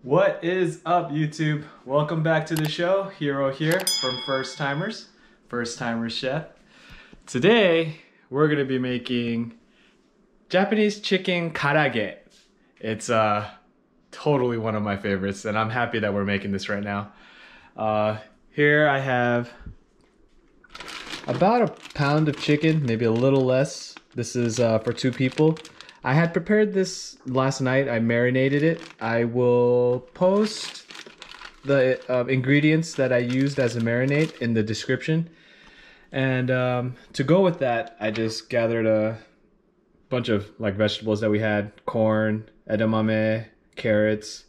What is up, YouTube? Welcome back to the show. Hiro here from First Timers Chef. Today, we're gonna be making Japanese Chicken Karaage. It's totally one of my favorites, and I'm happy that we're making this right now. Here I have about a pound of chicken, maybe a little less. This is for 2 people. I had prepared this last night. I marinated it. I will post the ingredients that I used as a marinade in the description. And to go with that, I just gathered a bunch of vegetables that we had. Corn, edamame, carrots.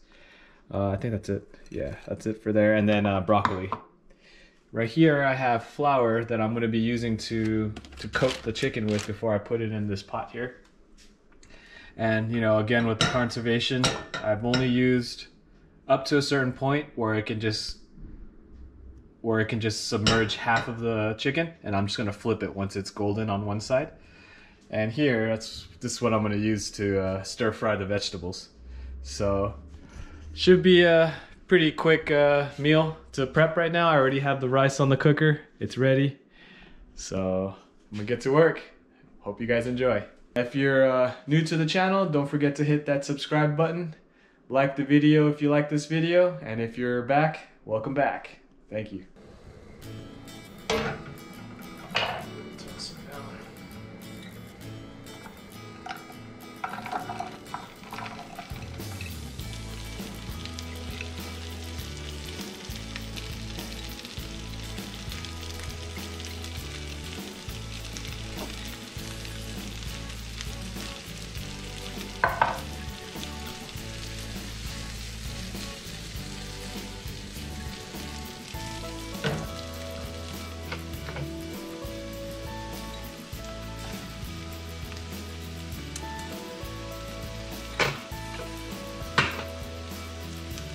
I think that's it. Yeah, that's it for there. And then broccoli. Right here I have flour that I'm going to be using to coat the chicken with before I put it in this pot here. And you know, again with the conservation, I've only used up to a certain point where it can just submerge half of the chicken, and I'm just gonna flip it once it's golden on one side. And here, this is what I'm gonna use to stir fry the vegetables. So should be a pretty quick meal to prep right now. I already have the rice on the cooker, it's ready. So I'm gonna get to work. Hope you guys enjoy. If you're new to the channel, don't forget to hit that subscribe button. Like the video if you like this video, and if you're back, welcome back. Thank you.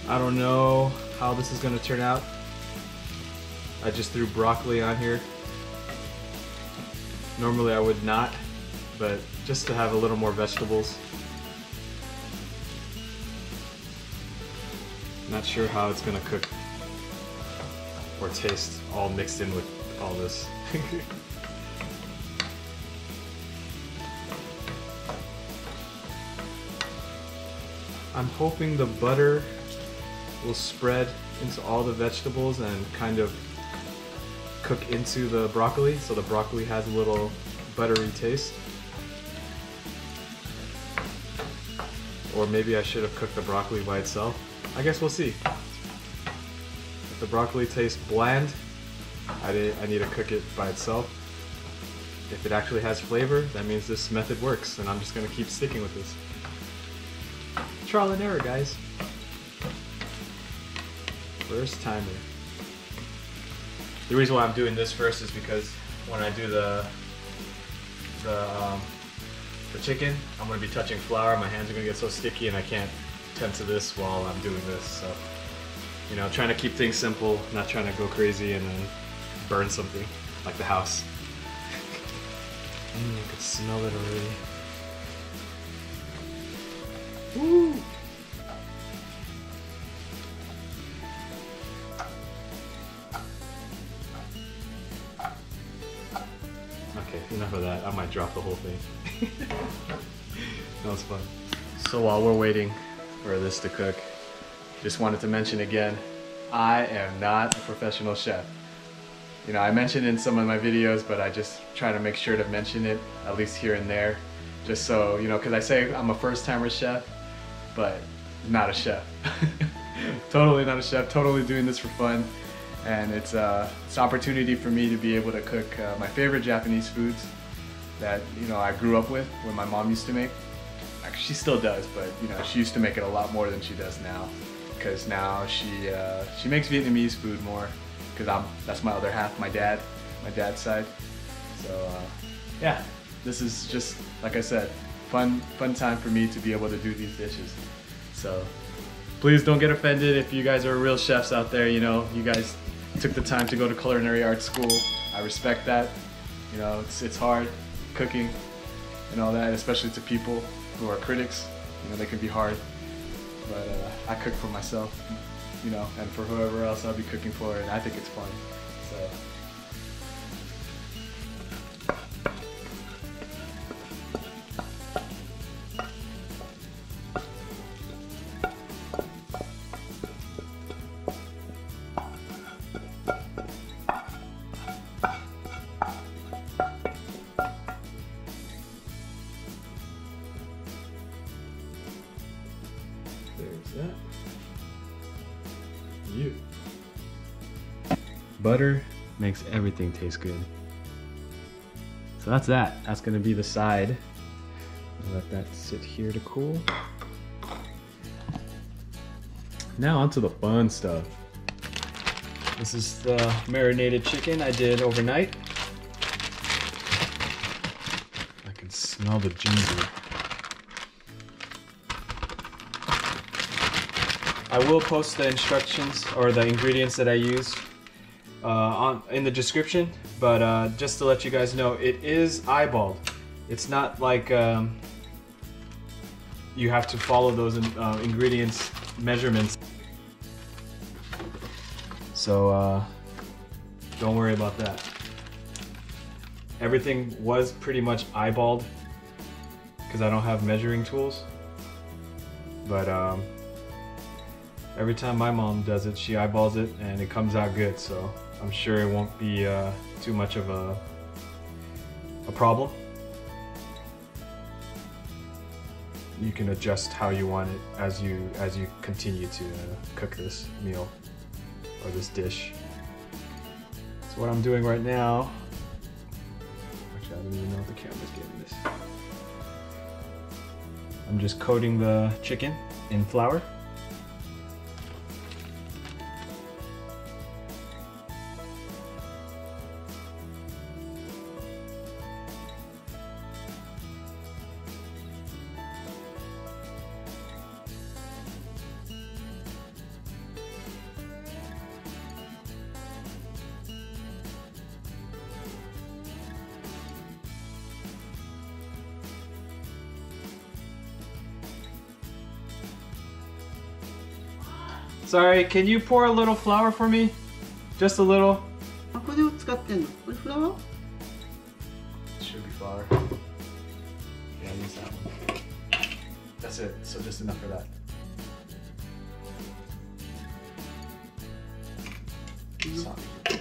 I don't know how this is gonna turn out. I just threw broccoli on here. Normally I would not, but just to have a little more vegetables. Not sure how it's gonna cook or taste all mixed in with all this. I'm hoping the butter will spread into all the vegetables and kind of cook into the broccoli, so the broccoli has a little buttery taste. Or maybe I should have cooked the broccoli by itself. I guess we'll see. If the broccoli tastes bland, I need to cook it by itself. If it actually has flavor, that means this method works, and I'm just gonna keep sticking with this. Trial and error, guys. First timer. The reason why I'm doing this first is because when I do the chicken, I'm going to be touching flour. My hands are going to get so sticky, and I can't tend to this while I'm doing this. So, you know, trying to keep things simple, not trying to go crazy and then burn something like the house. I can smell it already. Woo! Okay, enough of that. I might drop the whole thing. That was fun. So while we're waiting for this to cook, just wanted to mention again, I am not a professional chef. You know, I mentioned in some of my videos, but I just try to make sure to mention it, at least here and there, just so, you know, because I say I'm a first-timer chef, but not a chef. Totally not a chef, totally doing this for fun. And it's an opportunity for me to be able to cook my favorite Japanese foods that, you know, I grew up with when my mom used to make. Actually, she still does, but you know, she used to make it a lot more than she does now. Because now she makes Vietnamese food more. Because that's my other half, my dad's side. So yeah, this is just, like I said, fun time for me to be able to do these dishes. So please don't get offended if you guys are real chefs out there. You know, you guys took the time to go to culinary arts school. I respect that. You know, it's hard cooking and all that, especially to people who are critics. You know, they can be hard. but I cook for myself, you know, and for whoever else I'll be cooking for, and I think it's fun. So. There's that. You. Butter makes everything taste good. So that's that. That's gonna be the side. Let that sit here to cool. Now onto the fun stuff. This is the marinated chicken I did overnight. I can smell the ginger. I will post the instructions or the ingredients that I use in the description, but just to let you guys know, it is eyeballed. It's not like you have to follow those ingredients measurements. So don't worry about that. Everything was pretty much eyeballed because I don't have measuring tools, but every time my mom does it, she eyeballs it and it comes out good, so I'm sure it won't be too much of a problem. You can adjust how you want it as you continue to cook this meal or this dish. So what I'm doing right now, actually I don't even know if the camera's getting this. I'm just coating the chicken in flour. Sorry, can you pour a little flour for me? Just a little. これを使ってんの？これフラワー? It should be flour. Yeah, I use that one. That's it. So just enough for that.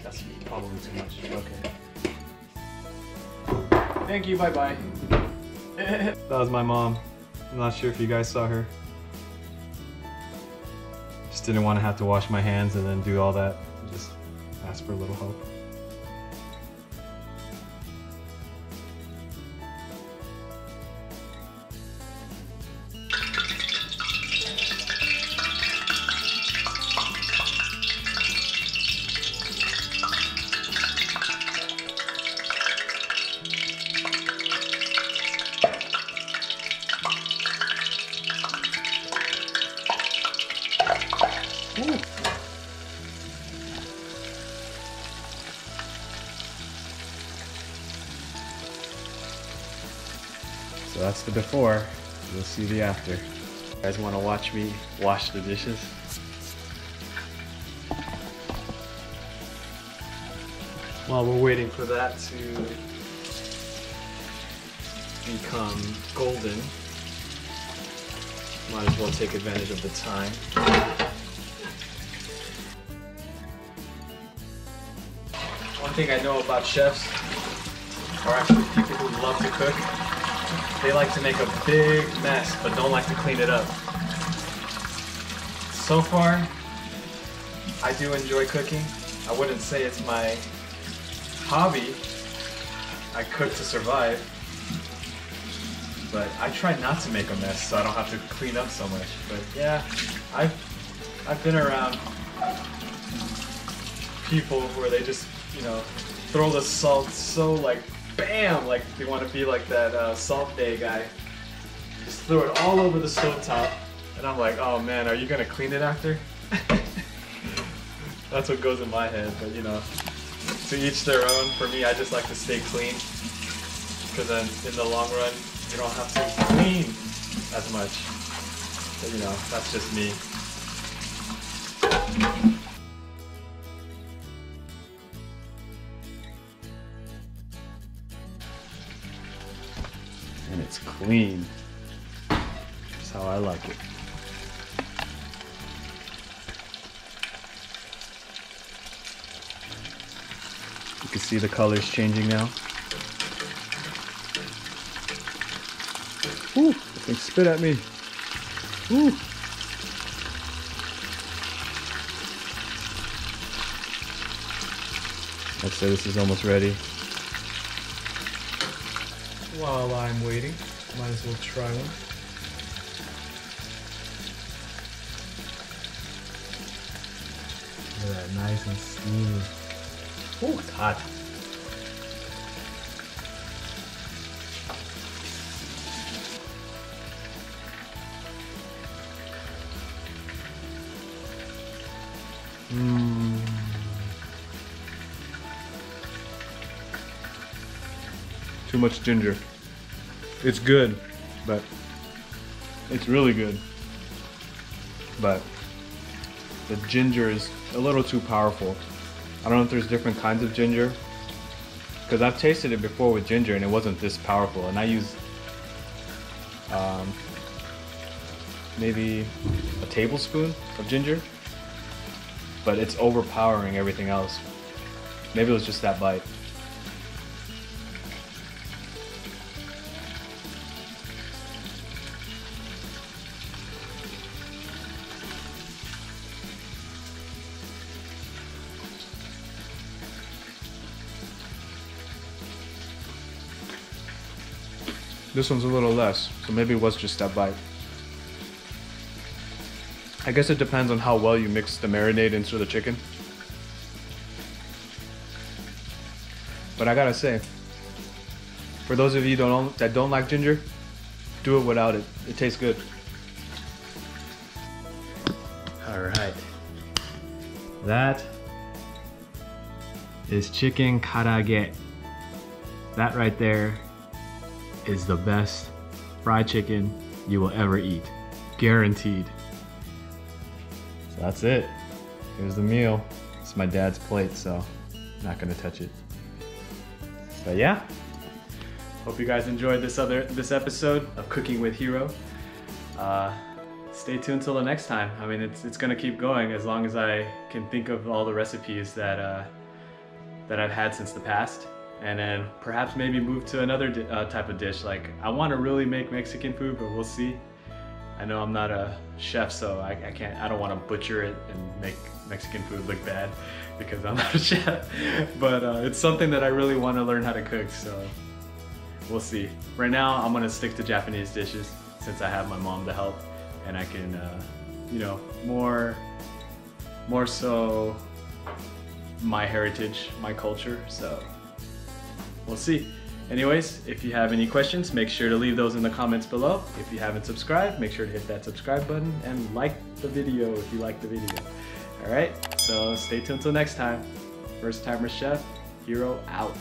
That's probably too much. Okay. Thank you. Bye bye. That was my mom. I'm not sure if you guys saw her. Just didn't want to have to wash my hands and then do all that. Just ask for a little help. Ooh. So that's the before. You'll see the after. You guys want to watch me wash the dishes? While we're waiting for that to become golden, might as well take advantage of the time. One thing I know about chefs, or actually people who love to cook, they like to make a big mess but don't like to clean it up. So far, I do enjoy cooking. I wouldn't say it's my hobby. I cook to survive. But I try not to make a mess so I don't have to clean up so much. But yeah, I've been around people where they just, you know, throw the salt so like bam, like they want to be like that salt day guy. Just throw it all over the stovetop, and I'm like, oh man, are you gonna clean it after? That's what goes in my head. But you know, to each their own. For me, I just like to stay clean, because then in the long run, you don't have to clean as much. But you know, that's just me. And it's clean. That's how I like it. You can see the colors changing now. Ooh, the thing spit at me. Ooh. I'd say this is almost ready. While I'm waiting, might as well try one. Look at that, nice and smooth. Ooh, it's hot. Too much ginger. It's good, but it's really good. But the ginger is a little too powerful. I don't know if there's different kinds of ginger, because I've tasted it before with ginger and it wasn't this powerful. And I use maybe a tablespoon of ginger, but it's overpowering everything else. Maybe it was just that bite. This one's a little less, so maybe it was just that bite. I guess it depends on how well you mix the marinade into the chicken. But I gotta say, for those of you that don't like ginger, do it without it. It tastes good. Alright. That is chicken karaage. That right there is the best fried chicken you will ever eat. Guaranteed. So that's it. Here's the meal. It's my dad's plate, so I'm not gonna touch it. But yeah, hope you guys enjoyed this episode of Cooking with Hiro. Stay tuned till the next time. I mean, it's gonna keep going as long as I can think of all the recipes that I've had since the past. And then perhaps maybe move to another type of dish. Like, I want to really make Mexican food, but we'll see. I know I'm not a chef, so I don't want to butcher it and make Mexican food look bad because I'm not a chef. But it's something that I really want to learn how to cook, so we'll see. Right now, I'm gonna stick to Japanese dishes since I have my mom to help, and I can, you know, more so my heritage, my culture. So we'll see. Anyways, if you have any questions, make sure to leave those in the comments below. If you haven't subscribed, make sure to hit that subscribe button and like the video if you like the video. All right, so stay tuned till next time. First Timer Chef, Hiro out.